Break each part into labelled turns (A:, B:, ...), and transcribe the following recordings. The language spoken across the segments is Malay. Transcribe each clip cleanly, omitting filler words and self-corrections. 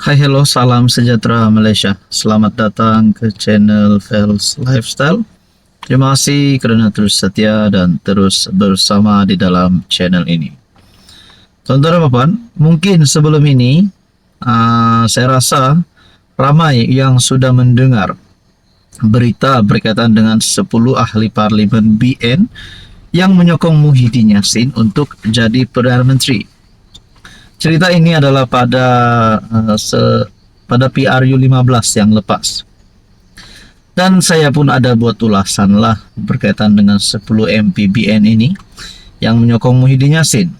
A: Hai, hello, salam sejahtera Malaysia. Selamat datang ke channel Fels Lifestyle. Terima kasih kerana terus setia dan terus bersama di dalam channel ini. Tuan-tuan dan puan, mungkin sebelum ini saya rasa ramai yang sudah mendengar berita berkaitan dengan 10 ahli parlimen BN yang menyokong Muhyiddin Yassin untuk jadi Perdana Menteri. Cerita ini adalah pada PRU 15 yang lepas. Dan saya pun ada buat ulasan lah berkaitan dengan 10 MP BN ini yang menyokong Muhyiddin Yassin.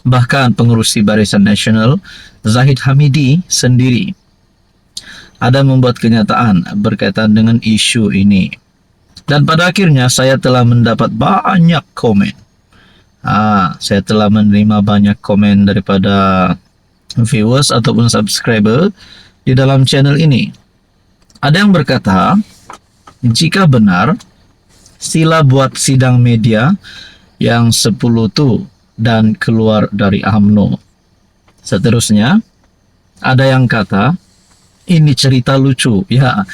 A: Bahkan pengurusi Barisan Nasional Zahid Hamidi sendiri ada membuat kenyataan berkaitan dengan isu ini. Dan pada akhirnya saya telah mendapat banyak komen. Saya telah menerima banyak komen daripada viewers ataupun subscriber di dalam channel ini. Ada yang berkata, jika benar, sila buat sidang media yang 10 tu dan keluar dari UMNO. Seterusnya, ada yang kata, ini cerita lucu. Ya,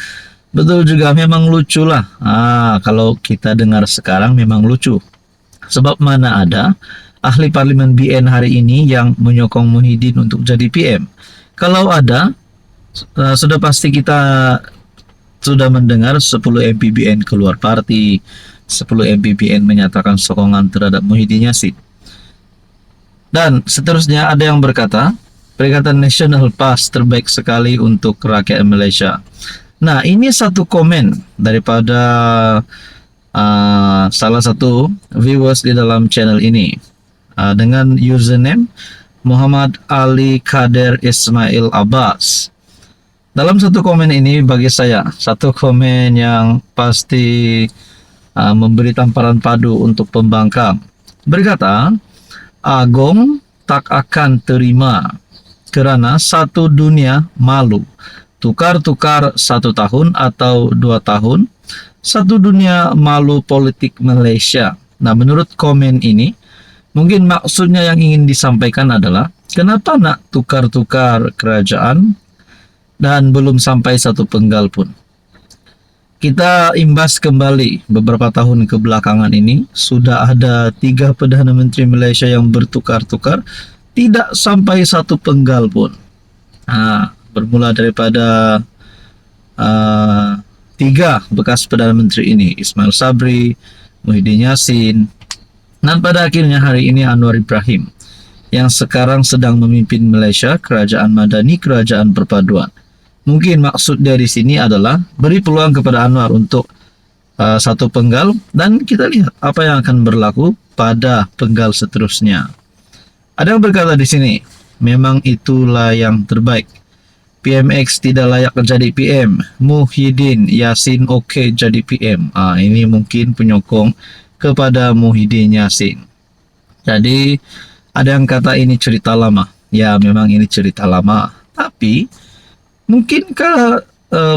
A: betul juga, memang lucu lah. Kalau kita dengar sekarang memang lucu. Sebab mana ada ahli parlimen BN hari ini yang menyokong Muhyiddin untuk jadi PM? Kalau ada, sudah pasti kita sudah mendengar 10 MP BN keluar parti, 10 MP BN menyatakan sokongan terhadap Muhyiddin Yassin. Dan seterusnya ada yang berkata, Perikatan Nasional PAS terbaik sekali untuk rakyat Malaysia. Nah, ini satu komen daripada salah satu viewers di dalam channel ini dengan username Muhammad Ali Kader Ismail Abbas. Dalam satu komen ini bagi saya satu komen yang pasti memberi tamparan padu untuk pembangkang. Berkata, Agong tak akan terima kerana satu dunia malu. Tukar-tukar 1 tahun atau 2 tahun, satu dunia malu politik Malaysia. Nah, menurut komen ini, mungkin maksudnya yang ingin disampaikan adalah, kenapa nak tukar-tukar kerajaan dan belum sampai satu penggal pun. Kita imbas kembali beberapa tahun kebelakangan ini, sudah ada 3 Perdana Menteri Malaysia yang bertukar-tukar, tidak sampai satu penggal pun. Bermula daripada 3 bekas Perdana Menteri ini, Ismail Sabri, Muhyiddin Yassin, dan pada akhirnya hari ini Anwar Ibrahim yang sekarang sedang memimpin Malaysia, kerajaan madani, kerajaan perpaduan. Mungkin maksud dari sini adalah beri peluang kepada Anwar untuk satu penggal, dan kita lihat apa yang akan berlaku pada penggal seterusnya. Ada yang berkata di sini, memang itulah yang terbaik. PMX tidak layak jadi PM. Muhyiddin Yassin okey jadi PM. Ini mungkin penyokong kepada Muhyiddin Yassin. Jadi ada yang kata ini cerita lama. Ya, memang ini cerita lama. Tapi mungkinkah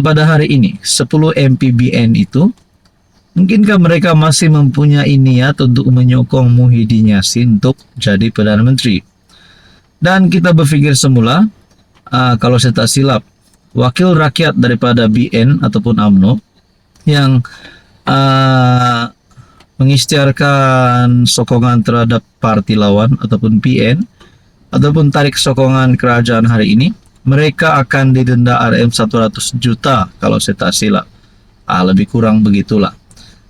A: pada hari ini 10 MPBN itu, mungkinkah mereka masih mempunyai niat untuk menyokong Muhyiddin Yassin untuk jadi Perdana Menteri? Dan kita berfikir semula, kalau saya tak silap, wakil rakyat daripada BN ataupun UMNO yang mengisytiharkan sokongan terhadap parti lawan ataupun PN ataupun tarik sokongan kerajaan hari ini, mereka akan didenda RM100 juta kalau saya tak silap. Lebih kurang begitulah.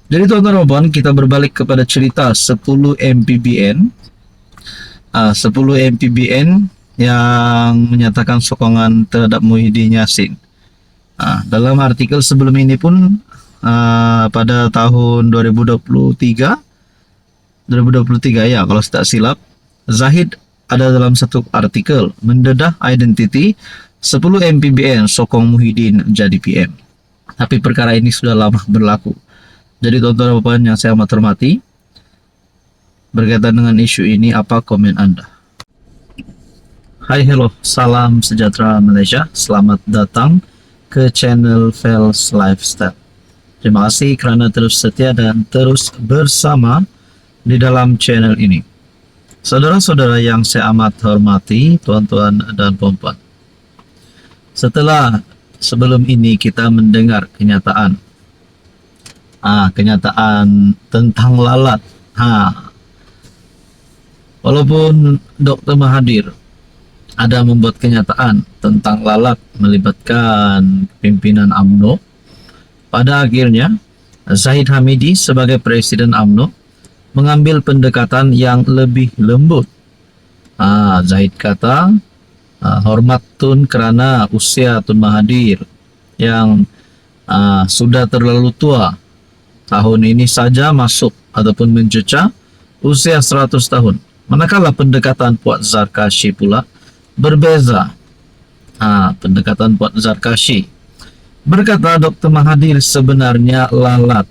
A: Jadi tuan-tuan dan puan, kita berbalik kepada cerita 10 MPBN. 10 MPBN yang menyatakan sokongan terhadap Muhyiddin Yassin. Dalam artikel sebelum ini pun pada tahun 2023 ya kalau saya tak silap, Zahid ada dalam satu artikel mendedah identiti 10 MPBN sokong Muhyiddin jadi PM. Tapi perkara ini sudah lama berlaku. Jadi tuan-tuan dan puan yang saya amat hormati, berkaitan dengan isu ini, apa komen Anda? Hai, hello, salam sejahtera Malaysia. Selamat datang ke channel Fels Lifestyle. Terima kasih kerana terus setia dan terus bersama di dalam channel ini. Saudara-saudara yang saya amat hormati, tuan-tuan dan puan-puan, setelah sebelum ini kita mendengar kenyataan tentang lalat. Walaupun Dr. Mahathir ada membuat kenyataan tentang lalat melibatkan pimpinan UMNO, pada akhirnya Zahid Hamidi sebagai Presiden UMNO mengambil pendekatan yang lebih lembut. Zahid kata, hormat Tun kerana usia Tun Mahathir yang sudah terlalu tua. Tahun ini saja masuk ataupun mencecah usia 100 tahun. Manakala pendekatan Puat Zarkashi pula berbeza. Pendekatan Puat Zarkashi berkata Dr. Mahathir sebenarnya lalat,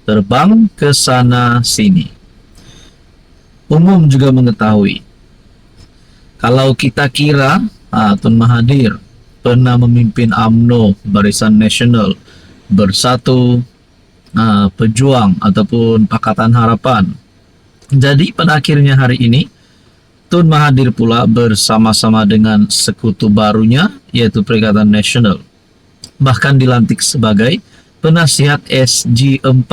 A: terbang ke sana sini. Umum juga mengetahui, kalau kita kira Tun Mahathir pernah memimpin UMNO, Barisan Nasional Bersatu, Pejuang ataupun Pakatan Harapan. Jadi pada akhirnya hari ini Tun Mahathir pula bersama-sama dengan sekutu barunya, yaitu Perikatan Nasional, bahkan dilantik sebagai penasihat SG4.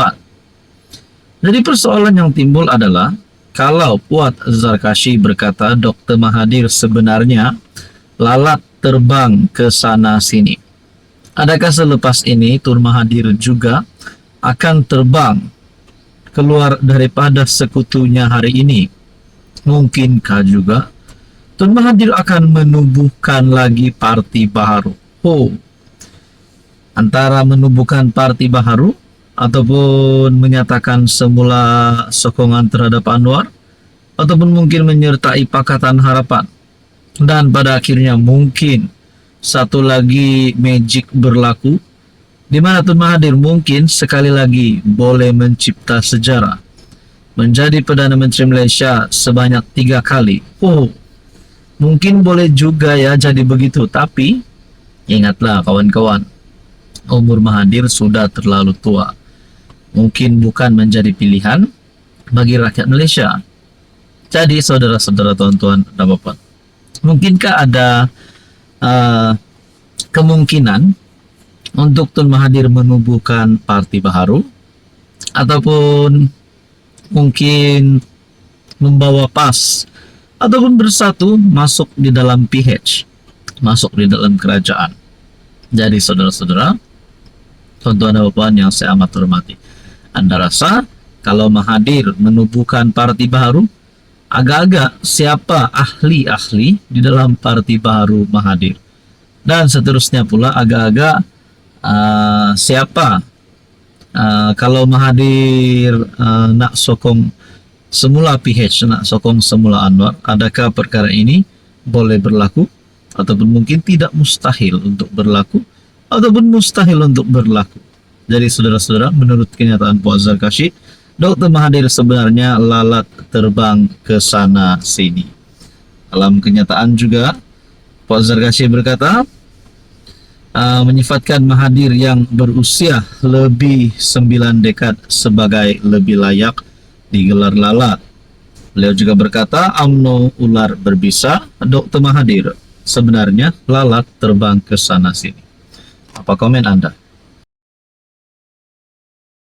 A: Jadi persoalan yang timbul adalah, kalau Puat Zarkashi berkata Dr. Mahathir sebenarnya lalat terbang ke sana sini, adakah selepas ini Tun Mahathir juga akan terbang keluar daripada sekutunya hari ini? Mungkinkah juga Tun Mahathir akan menubuhkan lagi parti baharu? Antara menubuhkan parti baharu ataupun menyatakan semula sokongan terhadap Anwar, ataupun mungkin menyertai Pakatan Harapan, dan pada akhirnya mungkin satu lagi magic berlaku, di mana Tun Mahathir mungkin sekali lagi boleh mencipta sejarah, menjadi Perdana Menteri Malaysia sebanyak 3 kali. Mungkin boleh juga ya jadi begitu. Tapi ingatlah kawan-kawan, umur Mahathir sudah terlalu tua. Mungkin bukan menjadi pilihan bagi rakyat Malaysia. Jadi saudara-saudara, tuan-tuan dan bapak, mungkinkah ada kemungkinan untuk Tun Mahathir menubuhkan parti baharu, ataupun mungkin membawa PAS ataupun Bersatu masuk di dalam PH, masuk di dalam kerajaan? Jadi saudara-saudara, tuan-tuan dan puan yang saya amat hormati, Anda rasa kalau Mahathir menubuhkan parti baharu, agak-agak siapa ahli-ahli di dalam parti baharu Mahathir? Dan seterusnya pula, agak-agak siapa kalau Mahathir nak sokong semula PH, nak sokong semula Anwar, adakah perkara ini boleh berlaku, ataupun mungkin tidak mustahil untuk berlaku, ataupun mustahil untuk berlaku? Jadi saudara-saudara, menurut kenyataan Puat Zarkashi, Dr. Mahathir sebenarnya lalat terbang ke sana sini. Dalam kenyataan juga Puat Zarkashi berkata, menyifatkan Mahathir yang berusia lebih 9 dekad sebagai lebih layak digelar lalat. Beliau juga berkata, UMNO ular berbisa, Dr. Mahathir sebenarnya lalat terbang ke sana sini. Apa komen Anda?